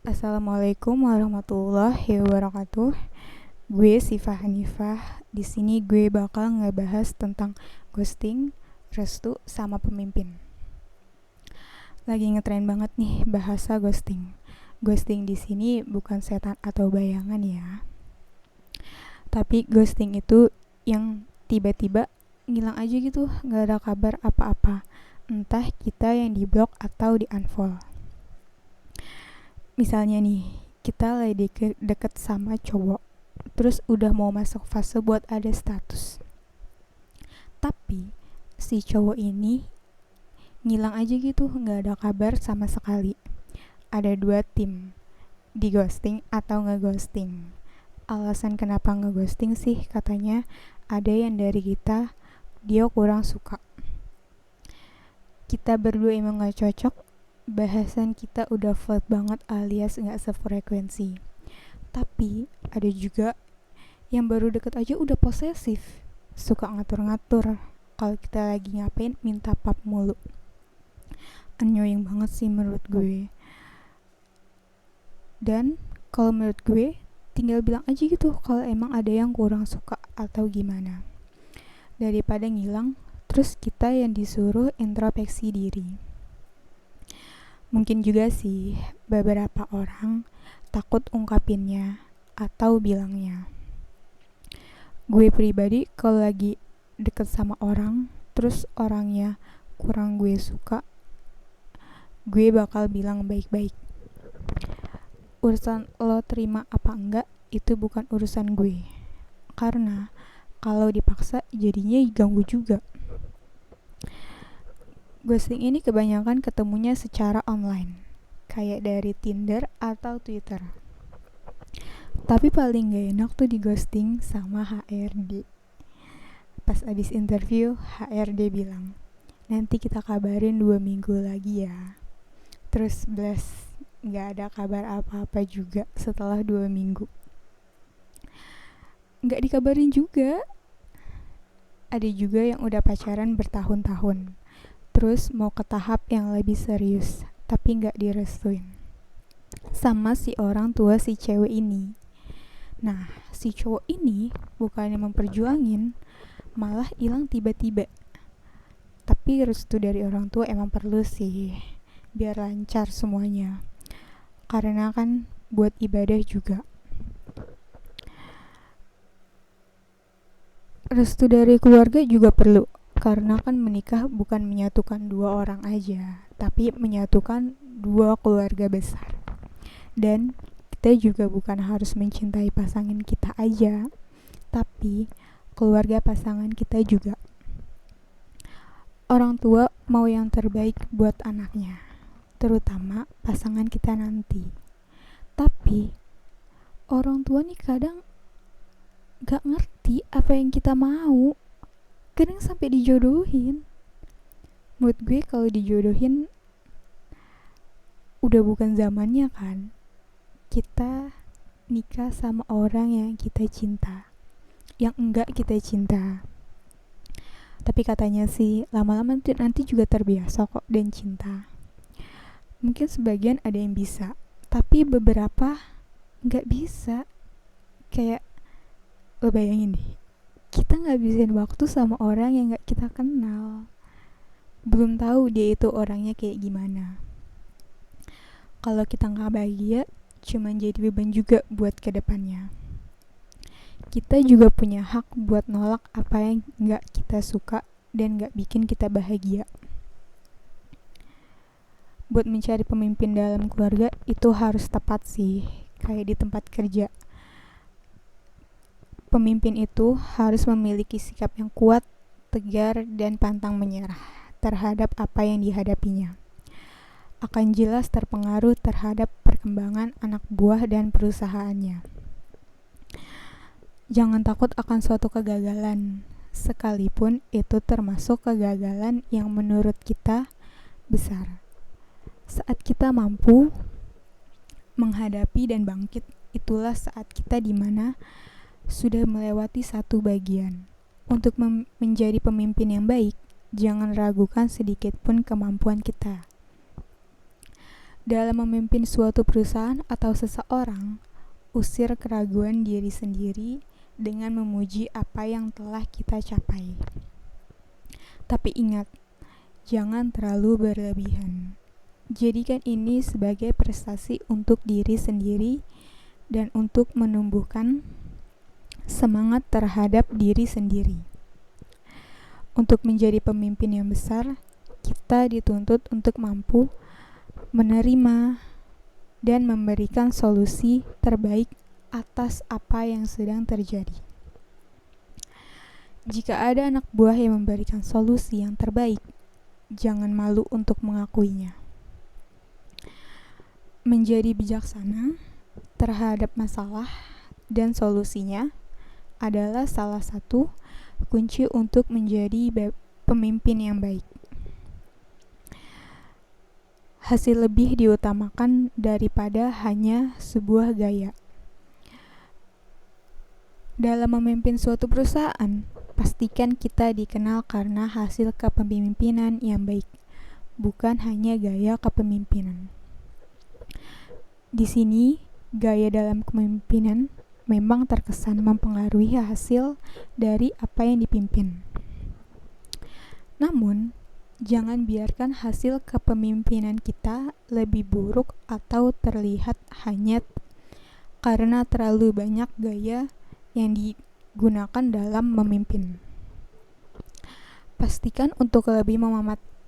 Assalamualaikum warahmatullahi wabarakatuh. Gue Siva Hanifah. Di sini gue bakal ngebahas tentang ghosting, restu, sama pemimpin. Lagi ngetren banget nih bahasa ghosting. Ghosting di sini bukan setan atau bayangan ya. Tapi ghosting itu yang tiba-tiba ngilang aja gitu, nggak ada kabar apa-apa. Entah kita yang diblok atau di-unfollow. Misalnya nih, kita lagi deket sama cowok, terus udah mau masuk fase buat ada status. Tapi si cowok ini ngilang aja gitu, nggak ada kabar sama sekali. Ada dua tim, di ghosting atau ngeghosting. Alasan kenapa ngeghosting sih katanya ada yang dari kita dia kurang suka. Kita berdua emang gak cocok, bahasan kita udah flat banget alias gak sefrekuensi. Tapi ada juga yang baru deket aja udah posesif, suka ngatur-ngatur. Kalau kita lagi ngapain minta pap mulu. Annoying banget sih menurut gue. Dan kalau menurut gue tinggal bilang aja gitu kalau emang ada yang kurang suka atau gimana, daripada ngilang terus kita yang disuruh introspeksi diri. Mungkin juga sih beberapa orang takut ungkapinnya atau bilangnya. Gue pribadi kalau lagi deket sama orang terus orangnya kurang gue suka, gue bakal bilang baik-baik. Urusan lo terima apa enggak itu bukan urusan gue. Karena kalau dipaksa jadinya ganggu juga. Ghosting ini kebanyakan ketemunya secara online, kayak dari Tinder atau Twitter. Tapi paling gak enak tuh di ghosting sama HRD. Pas abis interview, HRD bilang, nanti kita kabarin 2 minggu lagi ya. Terus blast, gak ada kabar apa-apa juga setelah 2 minggu. Gak dikabarin juga. Ada juga yang udah pacaran bertahun-tahun, terus mau ke tahap yang lebih serius, tapi gak direstuin sama si orang tua si cewek ini. Nah, si cowok ini bukannya memperjuangin, malah hilang tiba-tiba. Tapi restu dari orang tua emang perlu sih, biar lancar semuanya. Karena kan buat ibadah juga. Restu dari keluarga juga perlu, karena kan menikah bukan menyatukan dua orang aja, tapi menyatukan dua keluarga besar. Dan kita juga bukan harus mencintai pasangan kita aja, tapi keluarga pasangan kita juga. Orang tua mau yang terbaik buat anaknya, terutama pasangan kita nanti. Tapi orang tua nih kadang gak ngerti apa yang kita mau. Kadang sampai dijodohin. Menurut gue kalau dijodohin udah bukan zamannya kan. Kita nikah sama orang yang kita cinta, yang enggak kita cinta. Tapi katanya sih lama-lama nanti juga terbiasa kok dan cinta. Mungkin sebagian ada yang bisa, tapi beberapa enggak bisa. Kayak lo bayangin deh, kita ngabisin waktu sama orang yang gak kita kenal, belum tahu dia itu orangnya kayak gimana. Kalau kita gak bahagia, cuman jadi beban juga buat kedepannya. Kita juga punya hak buat nolak apa yang gak kita suka dan gak bikin kita bahagia. Buat mencari pemimpin dalam keluarga itu harus tepat sih, kayak di tempat kerja. Pemimpin itu harus memiliki sikap yang kuat, tegar, dan pantang menyerah terhadap apa yang dihadapinya. Akan jelas terpengaruh terhadap perkembangan anak buah dan perusahaannya. Jangan takut akan suatu kegagalan, sekalipun itu termasuk kegagalan yang menurut kita besar. Saat kita mampu menghadapi dan bangkit, itulah saat kita dimana sudah melewati satu bagian. Untuk menjadi pemimpin yang baik, jangan ragukan sedikit pun kemampuan kita. Dalam memimpin suatu perusahaan atau seseorang, usir keraguan diri sendiri dengan memuji apa yang telah kita capai. Tapi ingat, jangan terlalu berlebihan. Jadikan ini sebagai prestasi untuk diri sendiri dan untuk menumbuhkan semangat terhadap diri sendiri. Untuk menjadi pemimpin yang besar, kita dituntut untuk mampu menerima dan memberikan solusi terbaik atas apa yang sedang terjadi. Jika ada anak buah yang memberikan solusi yang terbaik, jangan malu untuk mengakuinya. Menjadi bijaksana terhadap masalah dan solusinya adalah salah satu kunci untuk menjadi pemimpin yang baik. Hasil lebih diutamakan daripada hanya sebuah gaya. Dalam memimpin suatu perusahaan, pastikan kita dikenal karena hasil kepemimpinan yang baik, bukan hanya gaya kepemimpinan. Di sini, gaya dalam kepemimpinan memang terkesan mempengaruhi hasil dari apa yang dipimpin. Namun, jangan biarkan hasil kepemimpinan kita lebih buruk atau terlihat hanya karena terlalu banyak gaya yang digunakan dalam memimpin. Pastikan untuk lebih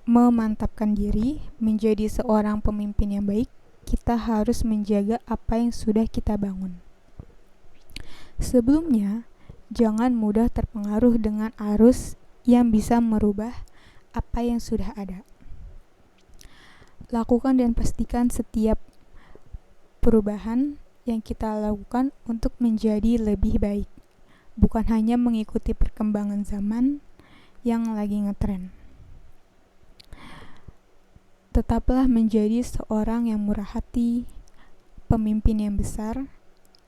memantapkan diri menjadi seorang pemimpin yang baik, kita harus menjaga apa yang sudah kita bangun. Sebelumnya, jangan mudah terpengaruh dengan arus yang bisa merubah apa yang sudah ada. Lakukan dan pastikan setiap perubahan yang kita lakukan untuk menjadi lebih baik, bukan hanya mengikuti perkembangan zaman yang lagi ngetren. Tetaplah menjadi seorang yang murah hati, pemimpin yang besar,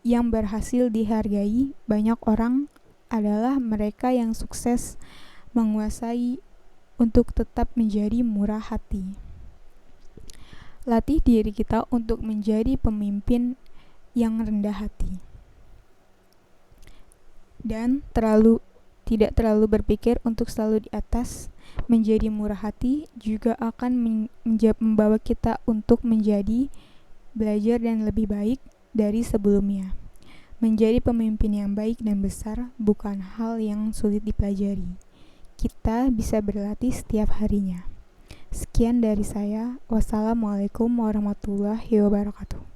yang berhasil dihargai banyak orang adalah mereka yang sukses menguasai untuk tetap menjadi murah hati. Latih diri kita untuk menjadi pemimpin yang rendah hati dan tidak terlalu berpikir untuk selalu di atas. Menjadi murah hati juga akan membawa kita untuk menjadi belajar dan lebih baik dari sebelumnya. Menjadi pemimpin yang baik dan besar bukan hal yang sulit dipelajari. Kita bisa berlatih setiap harinya. Sekian dari saya. Wassalamualaikum warahmatullahi wabarakatuh.